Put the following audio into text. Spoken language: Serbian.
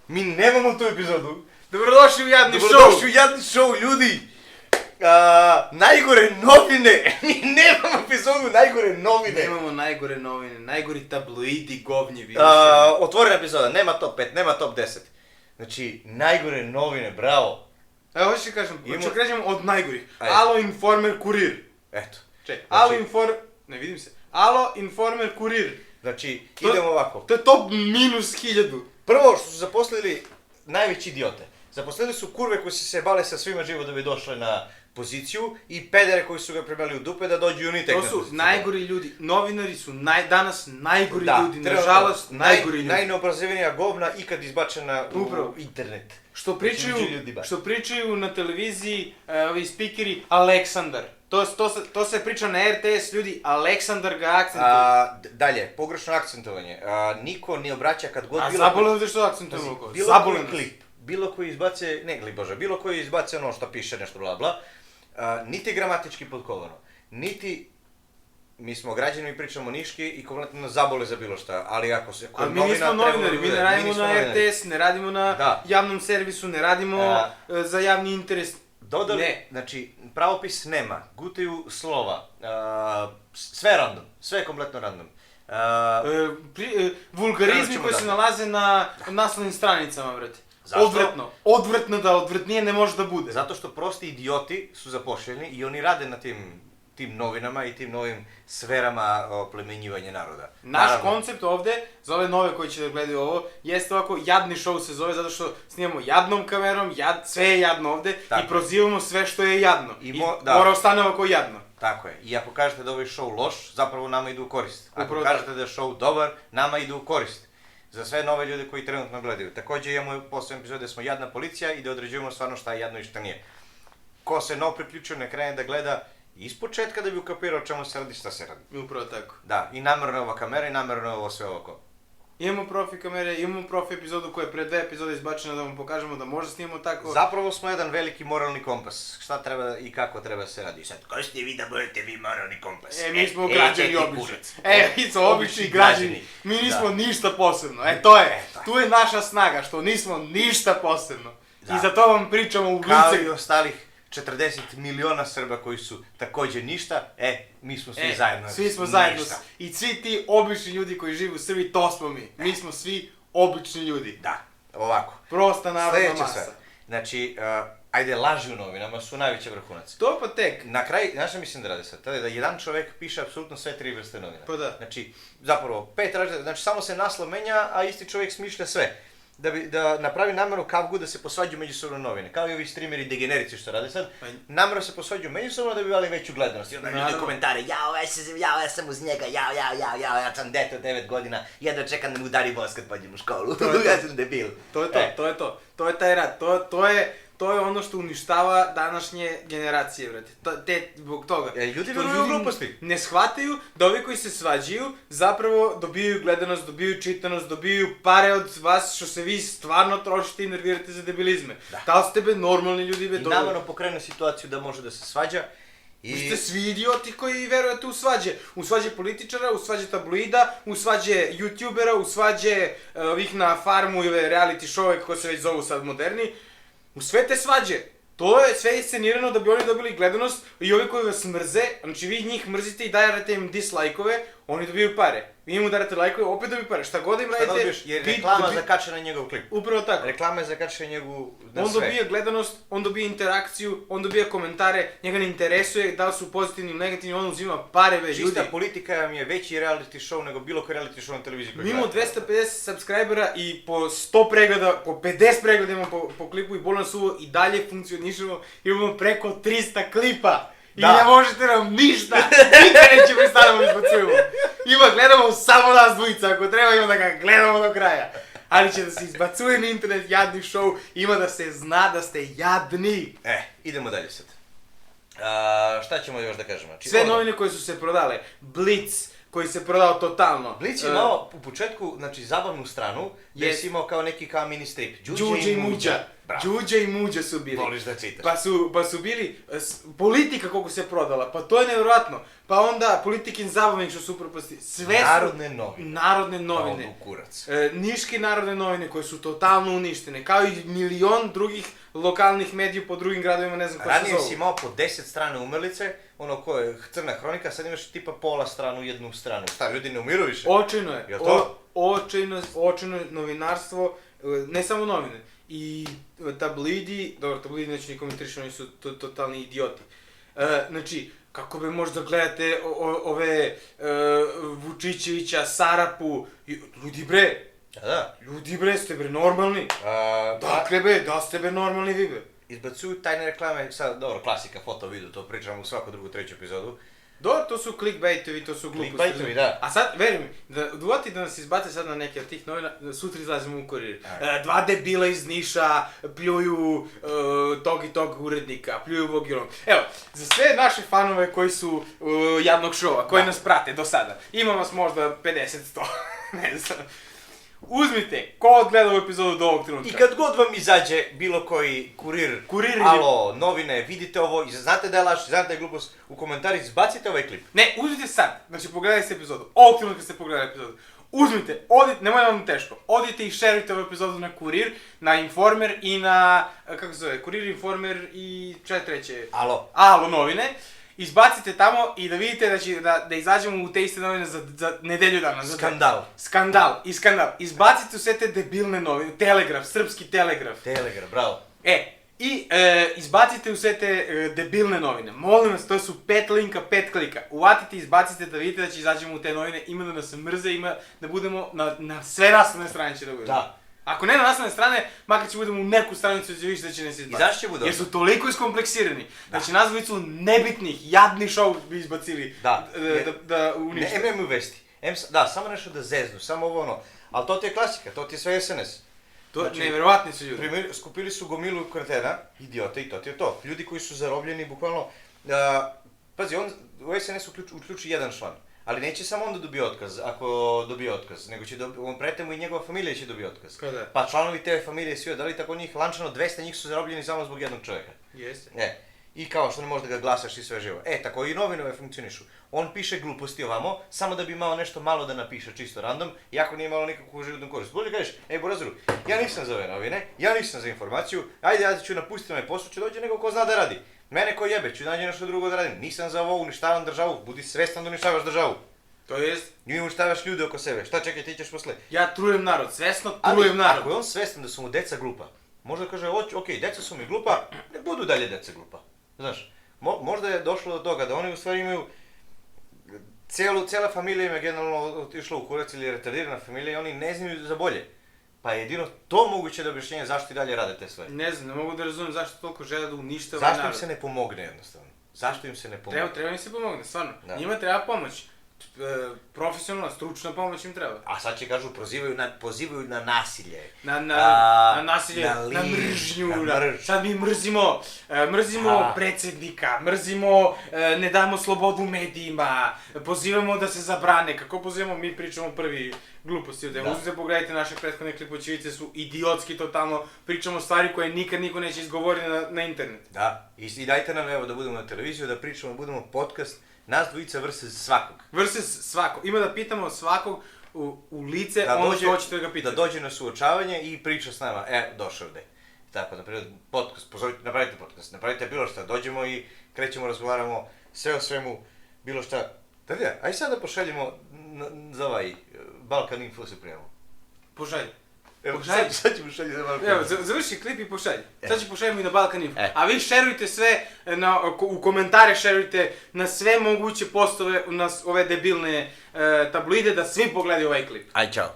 Mi nemamo tu epizodu. Dobrodošli u Jadni show! Dobrodošli u Jadni show, ljudi! Najgore novine! Mi nemamo epizodu najgore novine! Nemamo najgore novine, najgori tabloidi govnjevi. Otvorena epizoda, nema top 5, nema top 10. Znači, najgore novine, bravo! Evo, hoćeš ti kažem, hoću krećemo od najgorih. Ajde. Alo, Informer, Kurir. Eto. Čekaj, Znači- ne vidim se. Alo, Informer, Kurir. Znači, idemo ovako. To je top minus 1000. Prvo što su zaposlili najveći idiote. Zaposlili su kurve koji su se bale sa svima živo da bi došle na poziciju i pedere koji su ga prebali u dupe da dođu i oni tek To na su poziciju. najgori ljudi. Novinari su danas najgori ljudi. trenutno, Nažalost, najgori ljudi. Najneobrazovanija govna ikad izbačena Upravo. u internet. Što Ljudi baš. pričaju na televiziji ovi spikeri Aleksandar. To se priča na RTS, ljudi, Aleksandar ga akcentuje. Dalje, pogrešno akcentovanje. Niko ne obraća kad god A zabolim te što akcentujemo oko. Zabolim nas. klip, bilo koji izbace, bilo koji izbace ono što piše nešto bla bla, niti gramatički potkovano, niti mi smo građani, mi pričamo niški i kompletno nas zabole za bilo šta, ali ako se... Ali mi nismo novinari, mi ne radimo na RTS, ne radimo na javnom servisu, ne radimo za javni interes. Dodali, znači, pravopis nema, gutaju slova, sve random, sve je kompletno random. Vulgarizmi koji se nalaze na naslovnim stranicama, brate. Zašto? Odvratno. Odvratno da odvratnije ne može da bude. Zato što prosti idioti su zapošljeni i oni rade na tim novinama i tim novim sferama oplemenjivanja naroda. Naš koncept ovde, za ove nove koji će da gledaju ovo, jeste ovako, Jadni show se zove, zato što snimamo jadnom kamerom, sve je jadno ovde i prozivamo sve što je jadno. I mora ostane ovako jadno. Tako je. I ako kažete da ovaj show loš, zapravo nama ide u korist. Ako kažete da je show dobar, nama ide u korist. Za sve nove ljude koji trenutno gledaju. Također imamo posebne epizode da smo jadna policija i da određujemo stvarno šta je jadno i šta nije. Ko se nov priključio ne krene da gleda ispočetka da bi ukapirao čemu se radi, šta se radi. Upravo tako. Da, i namerno je ova kamera i namerno je ovo sve oko. Imamo profi kamere, imamo profi epizodu koja je pre 2 epizode izbačena da vam pokažemo da može snimamo tako. Zapravo smo jedan veliki moralni kompas. Šta treba i kako treba se radi. Sad, ko ste vi da budete vi moralni kompas? Mi smo građani obični. Mi smo obični građani. Mi nismo ništa posebno. Tu je naša snaga, što nismo ništa posebno. I za to vam pričamo u lice. Kao i ostalih 40 miliona Srba koji su također ništa, mi smo svi zajedno. Svi smo zajedno. I svi ti obični ljudi koji žive u Srbiji, to smo mi. Mi smo svi obični ljudi. Da, ovako. Prosta narodna masa. Znači, ajde, laži u novinama su najveći vrhunac. To pa tek. Na kraj, znaš što mislim da rade sad? To je da jedan čovjek piše apsolutno sve 3 vrste novina. Pa da. Znači, zapravo, 5 različitih, znači samo se naslov menja, a isti čovjek smišlja sve. Da napravi nameru kavgu da se posvađaju međusobno novine. Kao i ovi streameri degenerici što rade sad. Nameru se posvađaju međusobno da bi imali veću gledanost. I onda ljudi komentare, ja sam uz njega, ja sam dete od 9 godina, jedno čekam da mu udari voz kad pođem u školu. Ja sam debil. To je to. To je taj rad. To je ono što uništava današnje generacije, brate. Zbog toga. Ljudi veruju u gluposti. Ne shvataju da ovi koji se svađaju zapravo dobijaju gledanost, dobijaju čitanost, dobijaju pare od vas što se vi stvarno trošite i nervirate za debilizme. Da li ste normalni ljudi? I namerno pokrenu situaciju da može da se svađa. Vi ste svi idioti koji verujete u svađe. U svađe političara, u svađe tabloida, u svađe youtubera, u svađe ovih na farmu i ove reality show-ove kako se već zovu sad moderni. U sve te svađe. To je sve iscenirano da bi oni dobili gledanost i ovi koji vas mrze, znači vi njih mrzite i dajete im dislajkove, oni dobiju pare. Vi im udarate lajkove, opet dobiju pare. Šta god im radite... Šta dobiješ? Jer reklama zakače na njegov klip. Upravo tako. Reklama zakače na njegovu... On dobija gledanost, on dobija interakciju, on dobija komentare, njega ne interesuje da li su pozitivni ili negativni, on uzima pare već ljudi. Čista politika vam je veći reality show nego bilo koji reality show na televiziji koji gledate. Mi imamo 250 subscribera i po 100 pregleda, po 50 pregleda imamo po klipu i bolno suvo i dalje funkcionišemo, imamo preko 300 klipa. I ne možete nam ništa, nikad neće prestanemo izbacujemo. Gledamo samo nas dvojica, ako treba ima da ga gledamo do kraja. Ali će da se izbacuje na internet Jadni show, ima da se zna da ste jadni. Idemo dalje sad. Šta ćemo još da kažemo? Sve novine koje su se prodale, Blitz, koji se prodao totalno. Blitz je imao u početku, znači, zabavnu stranu, gdje si imao kao neki mini strip. Đuđe i Muđa. Bravo. Đuđa i Muđa su bili. Voliš da čitaš. Pa su bili, politika koliko se prodala, pa to je nevjerojatno. Pa onda politikin zabavnik što su upropasti. Sve Narodne novine. Narodne novine. Da, kurac. Niške narodne novine koje su totalno uništene, kao i milion drugih lokalnih medija po drugim gradovima, ne znam ko se Ranije zovu. si imao po 10 strane umrlice, ono ko je crna hronika, sad imaš tipa pola stranu, jednu stranu. Šta, ljudi ne umiru više? Očajno je. Jel to? Očajno novinarstvo, ne samo novine. I tabloidi, dobro, tabloidi neću ni komentarišati, oni su totalni idioti. Znači, kako bi možda gledate ove Vučićevića, Sarapu, ljudi bre, ljudi bre, ste bre normalni. Dakle bre, da ste bre normalni vi bre. Izbacuju tajne reklame, sad, dobro, klasika, foto, video, to pričamo u svaku drugu, treću epizodu. Dobro, to su clickbaitovi, to su gluposti. Clickbaitovi, da. A sad, veri mi, dovoti da nas izbace sad na neke od tih novina, sutra izlazimo u Kurir. Dva debila iz Niša pljuju tog i tog urednika, pljuju ovog i onog. Evo, za sve naše fanove koji su javnog šova, koji nas prate do sada, ima vas možda 50-100, ne znam. Uzmite, ko gleda ovu epizodu do ovog trenutka. I kad god vam izađe bilo koji kurir, alo, novine, vidite ovo, i znate da je laž, znate da je glupost, u komentari izbacite ovaj klip. Ne, uzmite sad, znači pogledajte epizodu, ovog trenutka ste pogledali epizodu. Uzmite, odite, nemoj vam teško, odite i šerujte ovu epizodu na Kurir, na Informer i na, kako se zove, Kurir, Informer i treće. Alo novine. Izbacite tamo i da vidite da izađemo u te iste novine za nedelju dana. Skandal. Izbacite u sve te debilne novine, Telegraf, srpski Telegraf. Telegraf, bravo. Izbacite u sve te debilne novine. Molim vas, to su 5 linka, 5 klika. Uvatite, izbacite da vidite da će izađemo u te novine, ima da nas mrze, ima da budemo na sve naslovne strane će da budemo. Da. Ako ne na naslovne strane, makar će budemo u neku stranicu da će više da će nas izbaciti. I zašto će budemo? Jer su toliko iskompleksirani. Znači nas dvojicu nebitnih, jadnih show bi izbacili da unište. Ne, imaju vesti. Da, samo nešto da zeznu, samo ovo ono. Ali to ti je klasika, to ti je sve SNS. Znači, nevjerovatni su ljudi. Skupili su gomilu kartena, idiote i to ti je to. Ljudi koji su zarobljeni, bukvalno... Pazi, on u SNS uključi jedan član. Ali neće samo onda dobije otkaz, ako dobije otkaz, nego će on pretemu i njegova familija će dobije otkaz. Kada? Pa članovi te familije svi odali, tako njih lančano 200 njih su zarobljeni samo zbog jednog čovjeka. Jeste. I kao što ne možeš da ga glasaš i sve živo. Tako i novinove funkcionišu. On piše gluposti ovamo, samo da bi imao nešto malo da napiše, čisto random, iako nije imalo nikakvu životnu korist. Bolje kažeš, Borazoru, ja nisam za ove novine, ja nisam za informaciju, ajde ja ću napustiti ovaj posao, će dođe nego ko zna da radi. Mene ko jebe, ću nađe nešto drugo da radim, nisam za ovo, uništavam državu, budi svestan da uništavaš državu. To jest? Nju uništavaš ljude oko sebe, šta čekaj ti ćeš posle? Ja trujem narod, svesno trujem narod. Ako je on svestan da su mu deca glupa, možda kaže, okej, deca su mi glupa, ne budu dalje deca glupa. Znaš, možda je došlo do toga da oni u stvari imaju, cijela familija im je generalno otišla u kurac ili je retardirana familija i oni ne znaju za bolje. Pa je jedino to moguće da objašnjenje zašto i dalje rade te stvari. Ne znam, ne mogu da razumijem zašto toliko žele da uništava narod. Zašto im se ne pomogne jednostavno? Zašto im se ne pomogne? Treba im se pomogne, stvarno. Njima treba pomoć. Profesionalna, stručna pomoć im treba. A sad će kažu, pozivaju na nasilje. Na nasilje, na mržnju, sad mi mrzimo predsjednika, mrzimo, ne damo slobodu medijima, pozivamo da se zabrane. Kako pozivamo? Mi pričamo prvi gluposti. Uzmite, pogledajte naše prethodne klipoćevice, su idiotski totalno, pričamo stvari koje nikad niko neće izgovoriti na internet. Da, i dajte nam evo da budemo na televiziju, da pričamo, budemo podcast. Nas dvojica vrse svakog. Vrse svakog. Ima da pitamo svakog u lice, ono što hoćete da ga pitate. Da dođe na suočavanje i priča s nama. Došao ovde. Tako, naprijed, podcast, pozovite, napravite podcast, napravite bilo šta, dođemo i krećemo, razgovaramo, sve o svemu, bilo šta. Tadija, aj sad da pošaljemo za ovaj Balkan Info se prijavimo. Pošalj. Evo, sad ćemo šaljiti za Balkan Info. Evo, završi klip i pošalj. Sad ću pošaljemo i na Balkan Info. A vi šerujte sve, u komentare šerujte na sve moguće postove, na ove debilne tabloide da svi pogledaju ovaj klip. Aj, čao.